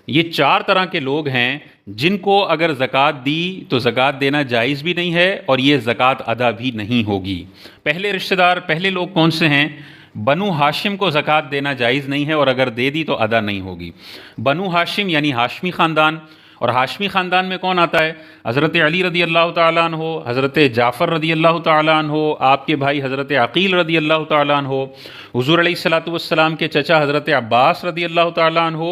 ये चार तरह के लोग हैं जिनको अगर ज़कात दी तो ज़कात देना जायज़ भी नहीं है और ये ज़कात अदा भी नहीं होगी। पहले रिश्तेदार, पहले लोग कौन से हैं? बनु हाशिम को ज़कात देना जायज़ नहीं है और अगर दे दी तो अदा नहीं होगी। बनु हाशिम यानी हाशमी ख़ानदान, और हाशमी ख़ानदान में कौन आता है? हज़रत अली रदी अल्लाह तआला अन्हो, हज़रत जाफ़र रदी अल्लाह तआला अन्हो, आपके भाई हज़रत अक़ील रदी अल्लाह तआला अन्हो, हुज़ूर अलैहिस्सलातु वस्सलाम के चचा हज़रत अब्बास रदी अल्लाह तआला अन्हो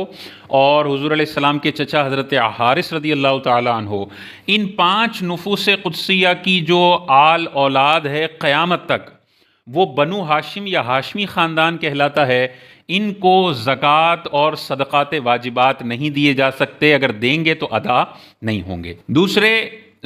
और हुज़ूर अलैहिस्सलाम के चचा हज़रत हारिस रदी अल्लाह तआला अन्हो। इन 5 नुफूस क़ुद्सिया की जो आल औलाद है क़यामत तक, वो बनु हाशिम या हाशमी ख़ानदान कहलाता है। इनको ज़कात और सदक़ात वाजिबात नहीं दिए जा सकते, अगर देंगे तो अदा नहीं होंगे। दूसरे,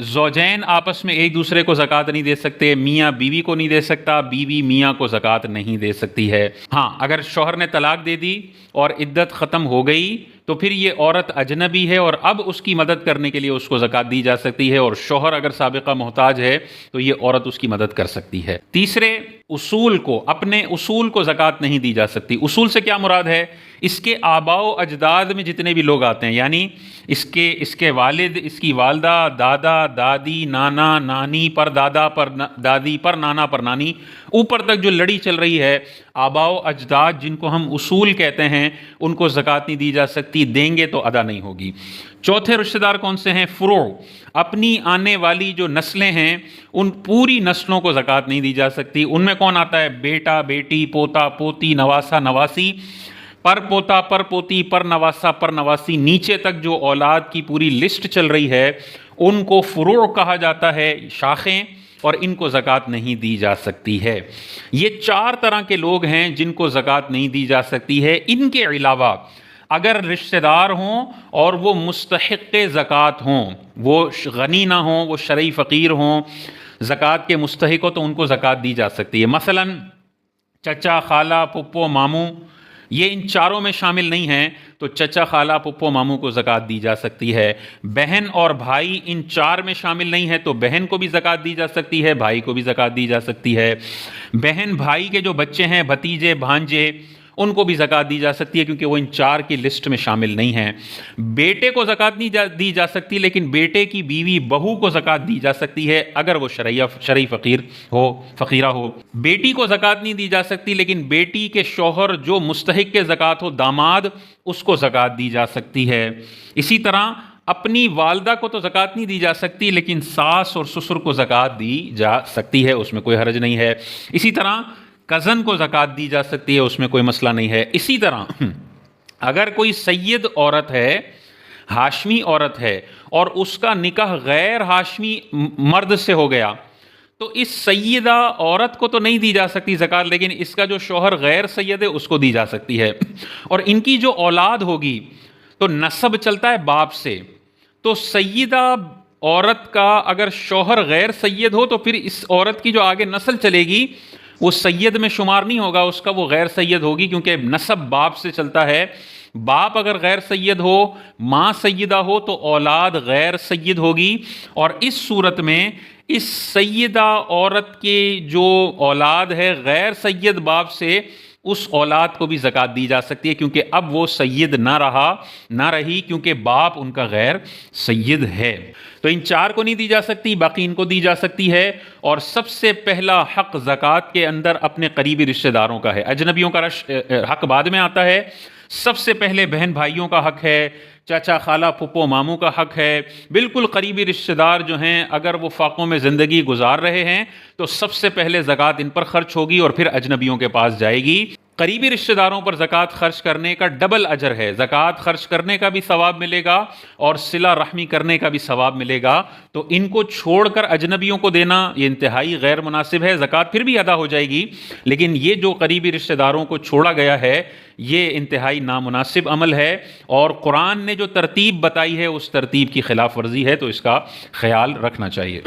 ज़ौजैन आपस में एक दूसरे को ज़कात नहीं दे सकते। मियाँ बीवी को नहीं दे सकता, बीवी मियाँ को ज़कात नहीं दे सकती है। हाँ, अगर शौहर ने तलाक दे दी और इद्दत ख़त्म हो गई तो फिर ये औरत अजनबी है और अब उसकी मदद करने के लिए उसको ज़कात दी जा सकती है, और शौहर अगर साबिक़ा मोहताज है तो ये औरत उसकी मदद कर सकती है। तीसरे, उसूल को, अपने उसूल को ज़कात नहीं दी जा सकती। उसूल से क्या मुराद है? इसके आबाओ अजदाद में जितने भी लोग आते हैं, यानी इसके वालिद, इसकी वालदा, दादा दादी, नाना नानी, पर दादा पर दादी, पर नाना पर नानी, ऊपर तक जो लड़ी चल रही है, आबाओ अजदाद जिनको हम उसूल कहते हैं, उनको ज़कात नहीं दी जा सकती, देंगे तो अदा नहीं होगी। चौथे रिश्तेदार कौन से हैं? फ़ुरो, अपनी आने वाली जो नस्लें हैं उन पूरी नस्लों को ज़कात नहीं दी जा सकती। उनमें कौन आता है? बेटा बेटी, पोता पोती, नवासा नवासी, पर पोता पर पोती, पर नवासा पर नवासी, नीचे तक जो औलाद की पूरी लिस्ट चल रही है उनको फ़ुरू कहा जाता है, शाखें, और इनको ज़कात नहीं दी जा सकती है। ये 4 तरह के लोग हैं जिनको ज़कात नहीं दी जा सकती है। इनके अलावा अगर रिश्तेदार हों और वो मुस्तहिक़ ज़कात हों, वो गनी ना हों, वो शरई फ़कीर हों, ज़कात के मुस्तहिक़ हो, तो उनको ज़कात दी जा सकती है। मसलन चचा, खाला, पुप्पो, मामू, ये इन चारों में शामिल नहीं हैं तो चचा, खाला, पुप्पो, मामू को ज़कात दी जा सकती है। बहन और भाई इन 4 में शामिल नहीं है तो बहन को भी ज़कात दी जा सकती है, भाई को भी ज़कात दी जा सकती है। बहन भाई के जो बच्चे हैं, भतीजे भांजे, उनको भी ज़कात दी जा सकती है क्योंकि वो इन 4 की लिस्ट में शामिल नहीं हैं। बेटे को ज़कात नहीं दी जा सकती, लेकिन बेटे की बीवी बहू को ज़कात दी जा सकती है अगर वो शरई फ़कीर हो, फ़कीरा हो। बेटी को ज़कात नहीं दी जा सकती, लेकिन बेटी के शौहर जो मुस्तहिक़ के ज़कात हो, दामाद, उसको ज़कात दी जा सकती है। इसी तरह अपनी वालदा को तो ज़कात नहीं दी जा सकती, लेकिन सास और ससुर को ज़कात दी जा सकती है, उसमें कोई हर्ज नहीं है। इसी तरह कज़न को ज़कात दी जा सकती है, उसमें कोई मसला नहीं है। इसी तरह अगर कोई सैयद औरत है, हाशमी औरत है, और उसका निकाह गैर हाशमी मर्द से हो गया, तो इस सैयदा औरत को तो नहीं दी जा सकती ज़कात, लेकिन इसका जो शौहर गैर सैयद है उसको दी जा सकती है। और इनकी जो औलाद होगी तो नसब चलता है बाप से, तो सैयदा औरत का अगर शौहर गैर सैयद हो तो फिर इस औरत की जो आगे नस्ल चलेगी वो सैयद में शुमार नहीं होगा, उसका वो गैर सैयद होगी, क्योंकि नसब बाप से चलता है। बाप अगर गैर सैयद हो, माँ सैयदा हो, तो औलाद गैर सैयद होगी। और इस सूरत में इस सैयदा औरत के जो औलाद है गैर सैयद बाप से, उस औलाद को भी ज़कात दी जा सकती है, क्योंकि अब वो सैयद ना रही, क्योंकि बाप उनका गैर सैयद है। तो इन 4 को नहीं दी जा सकती, बाकी इनको दी जा सकती है। और सबसे पहला हक़ ज़कात के अंदर अपने करीबी रिश्तेदारों का है, अजनबियों का हक़ बाद में आता है। सबसे पहले बहन भाइयों का हक़ है, चाचा, खाला, फुप्पो, मामू का हक़ है। बिल्कुल करीबी रिश्तेदार जो हैं, अगर वो फाकों में ज़िंदगी गुजार रहे हैं तो सबसे पहले ज़कात इन पर खर्च होगी और फिर अजनबियों के पास जाएगी। करीबी रिश्तेदारों पर ज़कात खर्च करने का डबल अजर है, ज़कात खर्च करने का भी सवाब मिलेगा और सिला रहमी करने का भी सवाब मिलेगा। तो इनको छोड़कर अजनबियों को देना ये इंतहाई गैर मुनासिब है। ज़कात फिर भी अदा हो जाएगी, लेकिन ये जो करीबी रिश्तेदारों को छोड़ा गया है ये इंतहाई नामुनासिब अमल है, और कुरान ने जो तरतीब बताई है उस तरतीब की खिलाफ वर्जी है, तो इसका ख्याल रखना चाहिए।